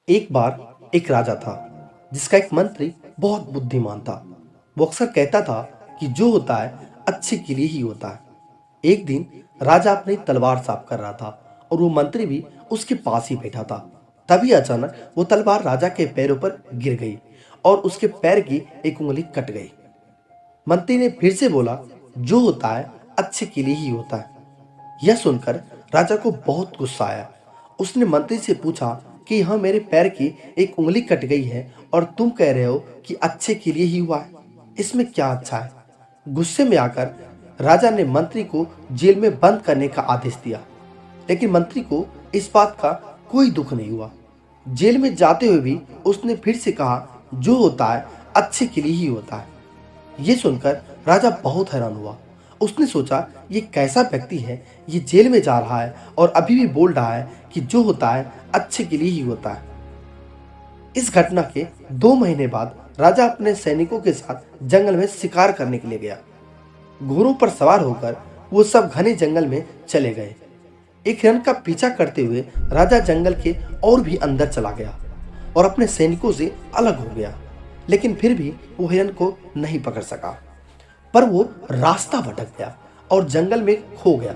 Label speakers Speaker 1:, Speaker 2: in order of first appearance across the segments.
Speaker 1: एक बार एक राजा था जिसका एक मंत्री बहुत बुद्धिमान था। वो अक्सर कहता था कि जो होता है अच्छे के लिए ही होता है। एक दिन राजा अपनी तलवार साफ कर रहा था और वो मंत्री भी उसके पास ही बैठा था। तभी अचानक वो तलवार राजा के पैरों पर गिर गई और उसके पैर की एक उंगली कट गई। मंत्री ने फिर से बोला, जो होता है अच्छे के लिए ही होता है। यह सुनकर राजा को बहुत गुस्सा आया। उसने मंत्री से पूछा कि यह मेरे पैर की एक उंगली कट गई है और तुम कह रहे हो कि अच्छे के लिए ही हुआ है, इसमें क्या अच्छा है। गुस्से में आकर राजा ने मंत्री को जेल में बंद करने का आदेश दिया, लेकिन मंत्री को इस बात का कोई दुख नहीं हुआ। जेल में जाते हुए भी उसने फिर से कहा, जो होता है अच्छे के लिए ही होता है। ये सुनकर राजा बहुत हैरान हुआ। उसने सोचा, ये कैसा व्यक्ति है, ये जेल में जा रहा है और अभी भी बोल रहा है कि जो होता है अच्छे के लिए ही होता है। इस घटना के 2 महीने बाद राजा अपने सैनिकों के साथ जंगल में शिकार करने के लिए गया। घोड़ों पर सवार होकर वो सब घने जंगल में चले गए। एक हिरण का पीछा करते हुए राजा जंगल के और भी अंदर चला गया और अपने सैनिकों से अलग हो गया, लेकिन फिर भी वो हिरण को नहीं पकड़ सका। पर वो रास्ता भटक गया और जंगल में खो गया।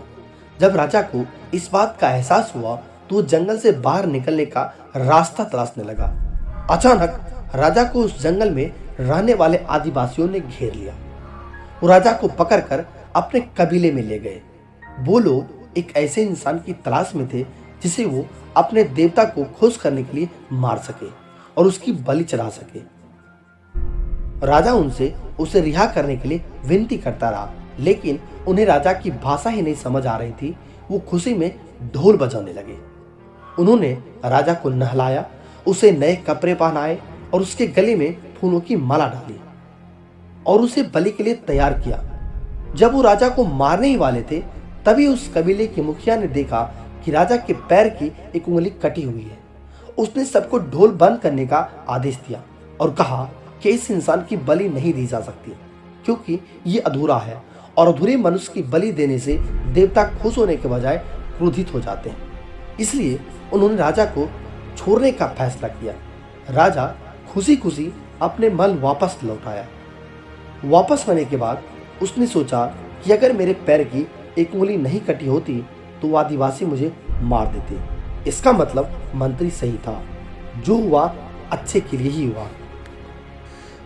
Speaker 1: जब राजा को इस बात का एहसास हुआ तो वो जंगल से बाहर निकलने का रास्ता तलाशने लगा। अचानक राजा को उस जंगल में रहने वाले आदिवासियों ने घेर लिया। वो राजा को पकड़कर अपने कबीले में ले गए। वो लोग एक ऐसे इंसान की तलाश में थे जिसे वो अपने देवता को खुश करने के लिए मार सके और उसकी बलि चढ़ा सके। राजा उनसे उसे रिहा करने के लिए विनती करता रहा, लेकिन उन्हें राजा की भाषा ही नहीं समझ आ रही थी। वो खुशी में ढोल बजाने लगे। उन्होंने राजा को नहलाया, उसे नए कपड़े पहनाए और उसके गले में फूलों की माला डाली और उसे बलि के लिए तैयार किया। जब वो राजा को मारने ही वाले थे, तभी उस कबीले के मुखिया ने देखा कि राजा के पैर की एक उंगली कटी हुई है। उसने सबको ढोल बंद करने का आदेश दिया और कहा कि इस इंसान की बलि नहीं दी जा सकती, क्योंकि ये अधूरा है और अधूरे मनुष्य की बलि देने से देवता खुश होने के बजाय क्रोधित हो जाते हैं। इसलिए उन्होंने राजा को छोड़ने का फैसला किया। राजा खुशी खुशी अपने महल वापस लौट आया। वापस आने के बाद उसने सोचा कि अगर मेरे पैर की एक उंगली नहीं कटी होती तो वो आदिवासी मुझे मार देते। इसका मतलब मंत्री सही था, जो हुआ अच्छे के लिए ही हुआ।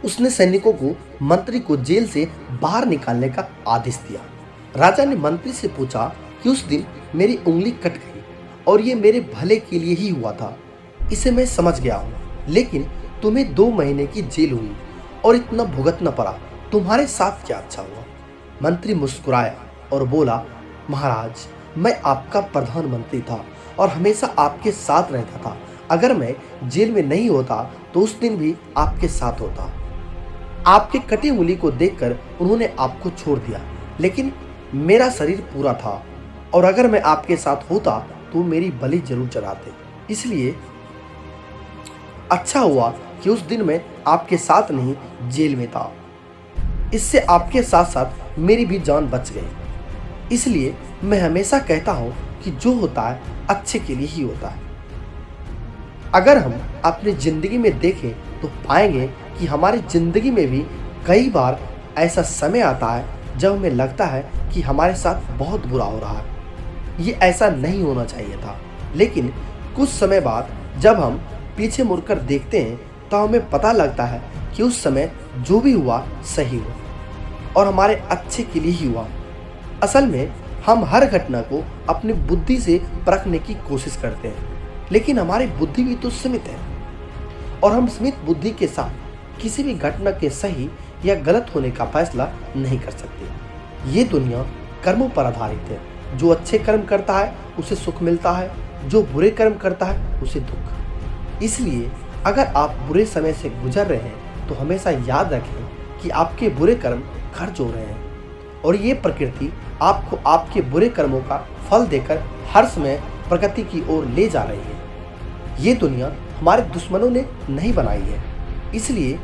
Speaker 1: उसने सैनिकों को मंत्री को जेल से बाहर निकालने का आदेश दिया। राजा ने मंत्री से पूछा कि उस दिन मेरी उंगली कट गई और ये मेरे भले के लिए ही हुआ था, इसे मैं समझ गया हूँ, लेकिन तुम्हें 2 महीने की जेल हुई और इतना भुगतना पड़ा, तुम्हारे साथ क्या अच्छा हुआ। मंत्री मुस्कुराया और बोला, महाराज, मैं आपका प्रधानमंत्री था और हमेशा आपके साथ रहता था। अगर मैं जेल में नहीं होता तो उस दिन भी आपके साथ होता। आपके कटी उंगली को देखकर उन्होंने आपको छोड़ दिया, लेकिन मेरा शरीर पूरा था और अगर मैं आपके साथ होता तो मेरी बलि जरूर चढ़ाते। इसलिए अच्छा हुआ कि उस दिन मैं आपके साथ नहीं, जेल में था। इससे आपके साथ साथ मेरी भी जान बच गई। इसलिए मैं हमेशा कहता हूं कि जो होता है अच्छे के लिए ही होता है। अगर हम अपनी जिंदगी में देखें तो पाएंगे कि हमारी जिंदगी में भी कई बार ऐसा समय आता है जब हमें लगता है कि हमारे साथ बहुत बुरा हो रहा है। ये ऐसा नहीं होना चाहिए था, लेकिन कुछ समय बाद जब हम पीछे मुड़कर देखते हैं तो हमें पता लगता है कि उस समय जो भी हुआ सही हुआ और हमारे अच्छे के लिए ही हुआ। असल में हम हर घटना को अपनी बुद्धि से परखने की कोशिश करते हैं, लेकिन हमारी बुद्धि भी तो सीमित है और हम सीमित बुद्धि के साथ किसी भी घटना के सही या गलत होने का फैसला नहीं कर सकते। ये दुनिया कर्मों पर आधारित है। जो अच्छे कर्म करता है उसे सुख मिलता है, जो बुरे कर्म करता है उसे दुख। इसलिए अगर आप बुरे समय से गुजर रहे हैं तो हमेशा याद रखें कि आपके बुरे कर्म घर जो रहे हैं और ये प्रकृति आपको आपके बुरे कर्मों का फल देकर हर समय प्रगति की ओर ले जा रही है। ये दुनिया हमारे दुश्मनों ने नहीं बनाई है, इसलिए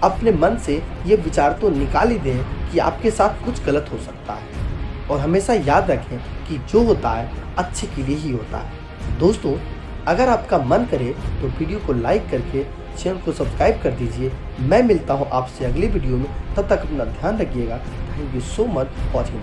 Speaker 1: अपने मन से ये विचार तो निकाल ही दें कि आपके साथ कुछ गलत हो सकता है और हमेशा याद रखें कि जो होता है अच्छे के लिए ही होता है। दोस्तों, अगर आपका मन करे तो वीडियो को लाइक करके चैनल को सब्सक्राइब कर दीजिए। मैं मिलता हूँ आपसे अगली वीडियो में, तब तक अपना ध्यान रखिएगा। Thank you so much watching.